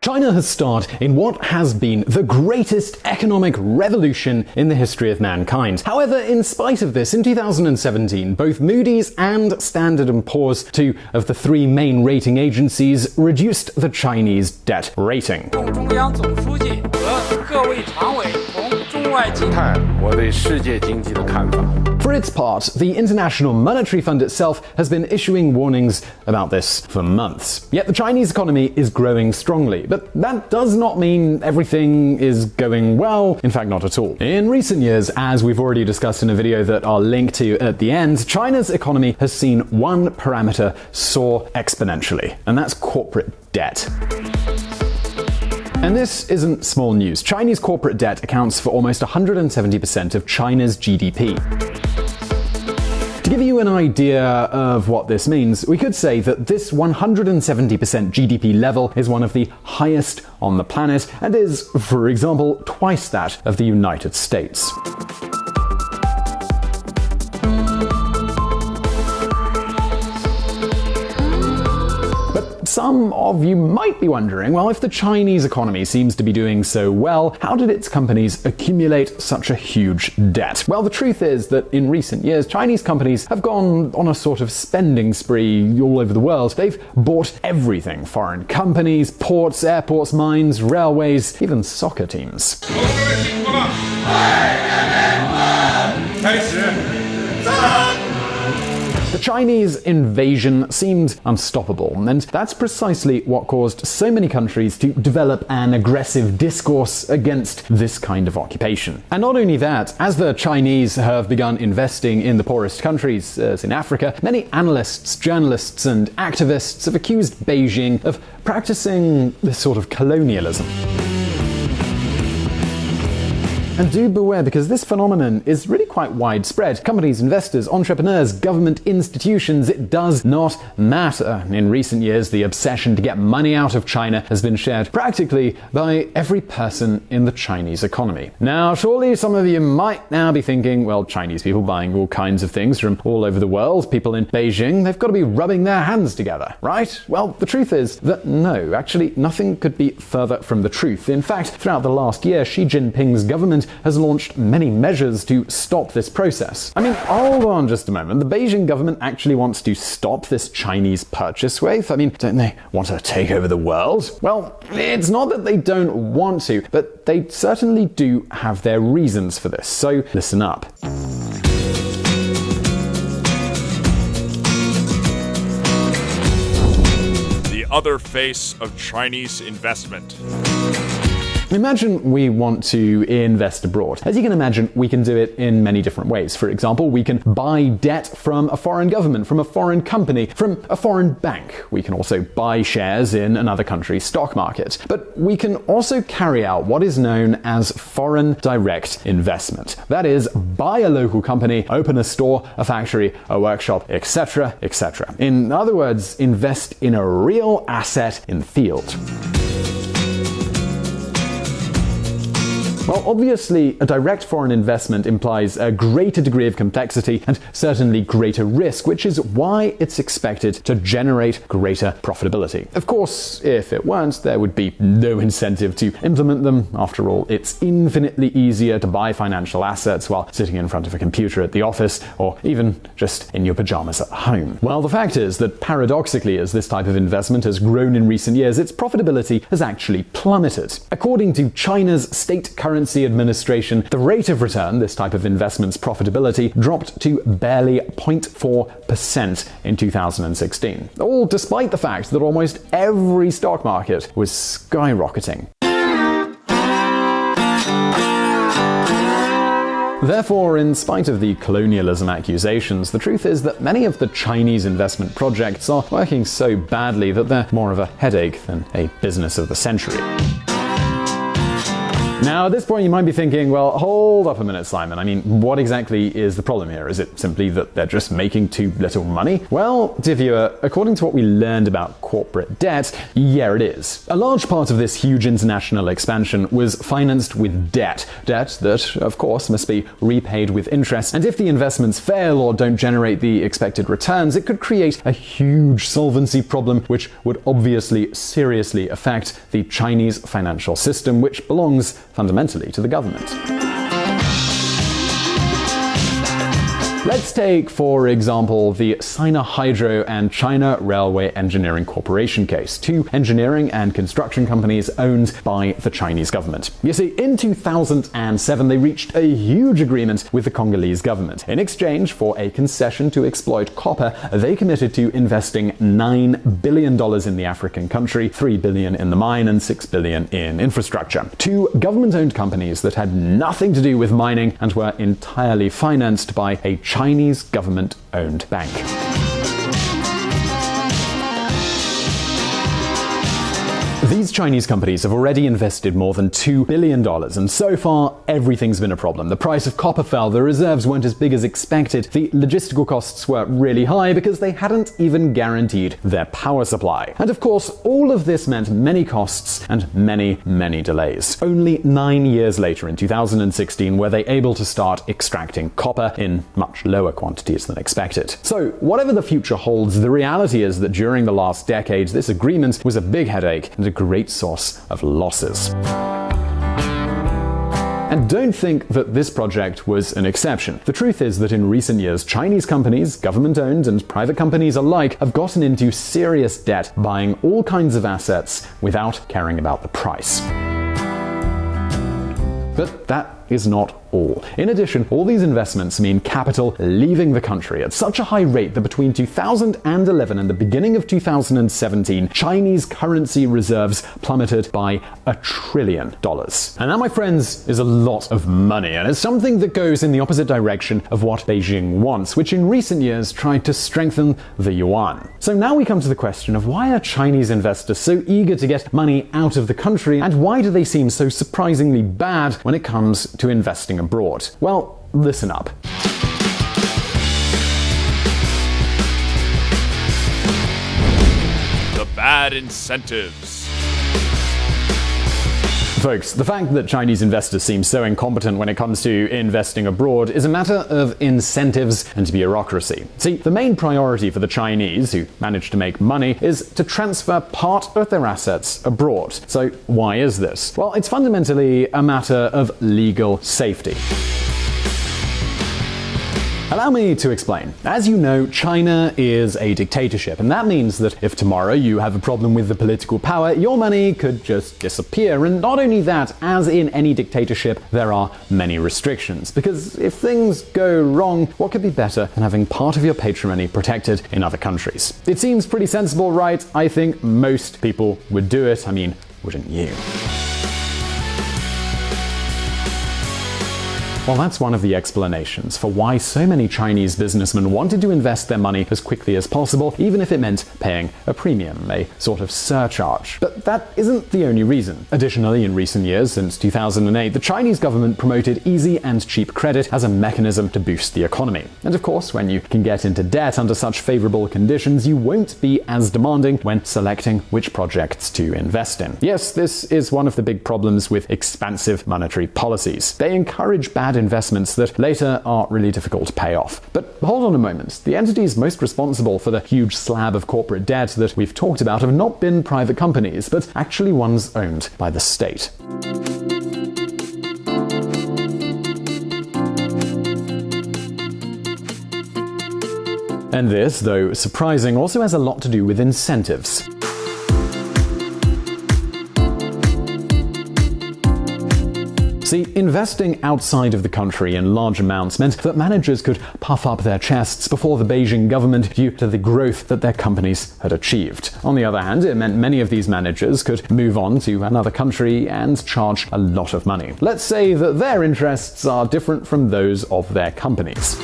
China has starred in what has been the greatest economic revolution in the history of mankind. However, in spite of this, in 2017, both Moody's and Standard & Poor's, two of the three main rating agencies, reduced the Chinese debt rating. For its part, the International Monetary Fund itself has been issuing warnings about this for months. Yet the Chinese economy is growing strongly, but that does not mean everything is going well. In fact, not at all. In recent years, as we've already discussed in a video that I'll link to at the end, China's economy has seen one parameter soar exponentially, and that's corporate debt. And this isn't small news. Chinese corporate debt accounts for almost 170% of China's GDP. To give you an idea of what this means, we could say that this 170% GDP level is one of the highest on the planet and is, for example, twice that of the United States. Some of you might be wondering, well, if the Chinese economy seems to be doing so well, how did its companies accumulate such a huge debt? Well, the truth is that in recent years, Chinese companies have gone on a sort of spending spree all over the world. They've bought everything: foreign companies, ports, airports, mines, railways, even soccer teams. The Chinese invasion seemed unstoppable, and that's precisely what caused so many countries to develop an aggressive discourse against this kind of occupation. And not only that, as the Chinese have begun investing in the poorest countries, as in Africa, many analysts, journalists, and activists have accused Beijing of practicing this sort of colonialism. And do beware, because this phenomenon is really quite widespread. Companies, investors, entrepreneurs, government institutions, it does not matter. In recent years, the obsession to get money out of China has been shared practically by every person in the Chinese economy. Now, surely some of you might now be thinking, well, Chinese people buying all kinds of things from all over the world, people in Beijing, they've got to be rubbing their hands together, right? Well, the truth is that no, actually nothing could be further from the truth. In fact, throughout the last year, Xi Jinping's government has launched many measures to stop this process. I mean, hold on just a moment. The Beijing government actually wants to stop this Chinese purchase wave? I mean, don't they want to take over the world? Well, it's not that they don't want to, but they certainly do have their reasons for this. So listen up. The other face of Chinese investment. Imagine we want to invest abroad. As you can imagine, we can do it in many different ways. For example, we can buy debt from a foreign government, from a foreign company, from a foreign bank. We can also buy shares in another country's stock market. But we can also carry out what is known as foreign direct investment. That is, buy a local company, open a store, a factory, a workshop, etc., etc. In other words, invest in a real asset in the field. Well, obviously, a direct foreign investment implies a greater degree of complexity and certainly greater risk, which is why it's expected to generate greater profitability. Of course, if it weren't, there would be no incentive to implement them. After all, it's infinitely easier to buy financial assets while sitting in front of a computer at the office, or even just in your pajamas at home. Well, the fact is that paradoxically, as this type of investment has grown in recent years, its profitability has actually plummeted. According to China's State Currency Administration, the rate of return, this type of investment's profitability, dropped to barely 0.4% in 2016. All despite the fact that almost every stock market was skyrocketing. Therefore, in spite of the colonialism accusations, the truth is that many of the Chinese investment projects are working so badly that they're more of a headache than a business of the century. Now, at this point, you might be thinking, well, hold up a minute, Simon. I mean, what exactly is the problem here? Is it simply that they're just making too little money? Well, dear viewer, according to what we learned about corporate debt, yeah, it is. A large part of this huge international expansion was financed with debt. Debt that, of course, must be repaid with interest. And if the investments fail or don't generate the expected returns, it could create a huge solvency problem, which would obviously seriously affect the Chinese financial system, which belongs fundamentally to the government. Let's take, for example, the Sina Hydro and China Railway Engineering Corporation case, two engineering and construction companies owned by the Chinese government. You see, in 2007, they reached a huge agreement with the Congolese government. In exchange for a concession to exploit copper, they committed to investing $9 billion in the African country, $3 billion in the mine, and $6 billion in infrastructure. Two government-owned companies that had nothing to do with mining and were entirely financed by a Chinese government-owned bank. These Chinese companies have already invested more than $2 billion, and so far, everything's been a problem. The price of copper fell, the reserves weren't as big as expected, the logistical costs were really high because they hadn't even guaranteed their power supply. And of course, all of this meant many costs and many, many delays. Only 9 years later, in 2016, were they able to start extracting copper in much lower quantities than expected. So, whatever the future holds, the reality is that during the last decades, this agreement was a big headache and a great source of losses. And don't think that this project was an exception. The truth is that in recent years, Chinese companies, government-owned and private companies alike, have gotten into serious debt buying all kinds of assets without caring about the price. But that is not all. In addition, all these investments mean capital leaving the country at such a high rate that between 2011 and the beginning of 2017, Chinese currency reserves plummeted by $1 trillion. And that, my friends, is a lot of money, and it's something that goes in the opposite direction of what Beijing wants, which in recent years tried to strengthen the yuan. So now we come to the question of why are Chinese investors so eager to get money out of the country, and why do they seem so surprisingly bad when it comes to investing abroad? Well, listen up. The bad incentives. Folks, the fact that Chinese investors seem so incompetent when it comes to investing abroad is a matter of incentives and bureaucracy. See, the main priority for the Chinese, who manage to make money, is to transfer part of their assets abroad. So why is this? Well, it's fundamentally a matter of legal safety. Allow me to explain. As you know, China is a dictatorship, and that means that if tomorrow you have a problem with the political power, your money could just disappear. And not only that, as in any dictatorship, there are many restrictions. Because if things go wrong, what could be better than having part of your patrimony protected in other countries? It seems pretty sensible, right? I think most people would do it. I mean, wouldn't you? Well, that's one of the explanations for why so many Chinese businessmen wanted to invest their money as quickly as possible, even if it meant paying a premium, a sort of surcharge. But that isn't the only reason. Additionally, in recent years, since 2008, the Chinese government promoted easy and cheap credit as a mechanism to boost the economy. And of course, when you can get into debt under such favorable conditions, you won't be as demanding when selecting which projects to invest in. Yes, this is one of the big problems with expansive monetary policies. They encourage bad investments that later are really difficult to pay off. But hold on a moment. The entities most responsible for the huge slab of corporate debt that we've talked about have not been private companies, but actually ones owned by the state. And this, though surprising, also has a lot to do with incentives. See, investing outside of the country in large amounts meant that managers could puff up their chests before the Beijing government due to the growth that their companies had achieved. On the other hand, it meant many of these managers could move on to another country and charge a lot of money. Let's say that their interests are different from those of their companies.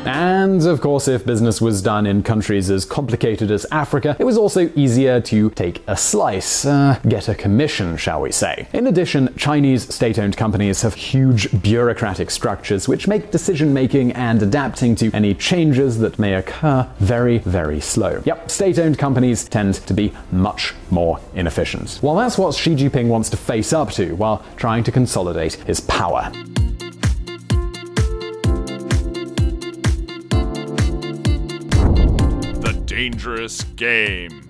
And And of course, if business was done in countries as complicated as Africa, it was also easier to take a slice, get a commission, shall we say. In addition, Chinese state-owned companies have huge bureaucratic structures which make decision-making and adapting to any changes that may occur very, very slow. Yep, state-owned companies tend to be much more inefficient. Well, that's what Xi Jinping wants to face up to while trying to consolidate his power. The dangerous game.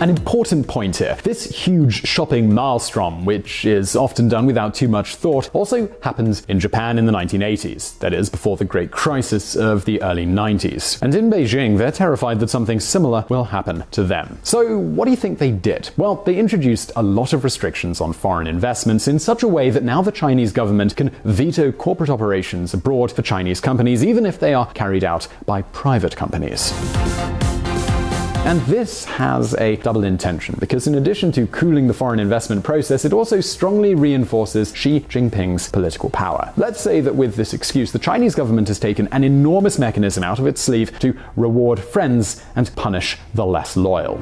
An important point here. This huge shopping maelstrom, which is often done without too much thought, also happened in Japan in the 1980s, that is, before the Great Crisis of the early 90s. And in Beijing, they're terrified that something similar will happen to them. So what do you think they did? Well, they introduced a lot of restrictions on foreign investments in such a way that now the Chinese government can veto corporate operations abroad for Chinese companies, even if they are carried out by private companies. And this has a double intention, because in addition to cooling the foreign investment process, it also strongly reinforces Xi Jinping's political power. Let's say that with this excuse, the Chinese government has taken an enormous mechanism out of its sleeve to reward friends and punish the less loyal.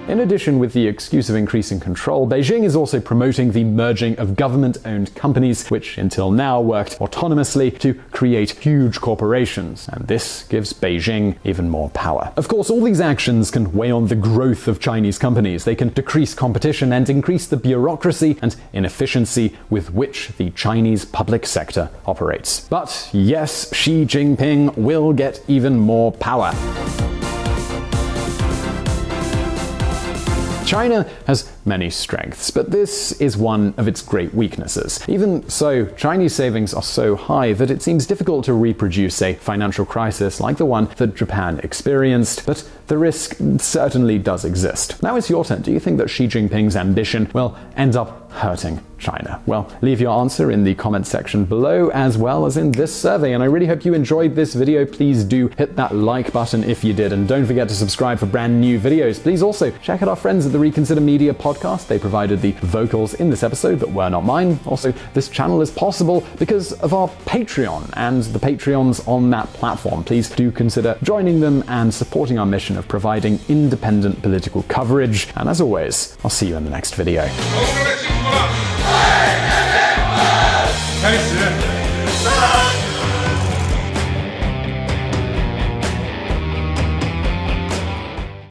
In addition, with the excuse of increasing control, Beijing is also promoting the merging of government-owned companies, which until now worked autonomously, to create huge corporations, and this gives Beijing even more power. Of course, all these actions can weigh on the growth of Chinese companies. They can decrease competition and increase the bureaucracy and inefficiency with which the Chinese public sector operates. But yes, Xi Jinping will get even more power. China has many strengths, but this is one of its great weaknesses. Even so, Chinese savings are so high that it seems difficult to reproduce a financial crisis like the one that Japan experienced, but the risk certainly does exist. Now it's your turn. Do you think that Xi Jinping's ambition will end up hurting China? Well, leave your answer in the comment section below, as well as in this survey, and I really hope you enjoyed this video. Please do hit that like button if you did, and don't forget to subscribe for brand new videos. Please also check out our friends at the Reconsider Media podcast. They provided the vocals in this episode that were not mine. Also, this channel is possible because of our Patreon and the Patreons on that platform. Please do consider joining them and supporting our mission of providing independent political coverage. And as always, I'll see you in the next video.开始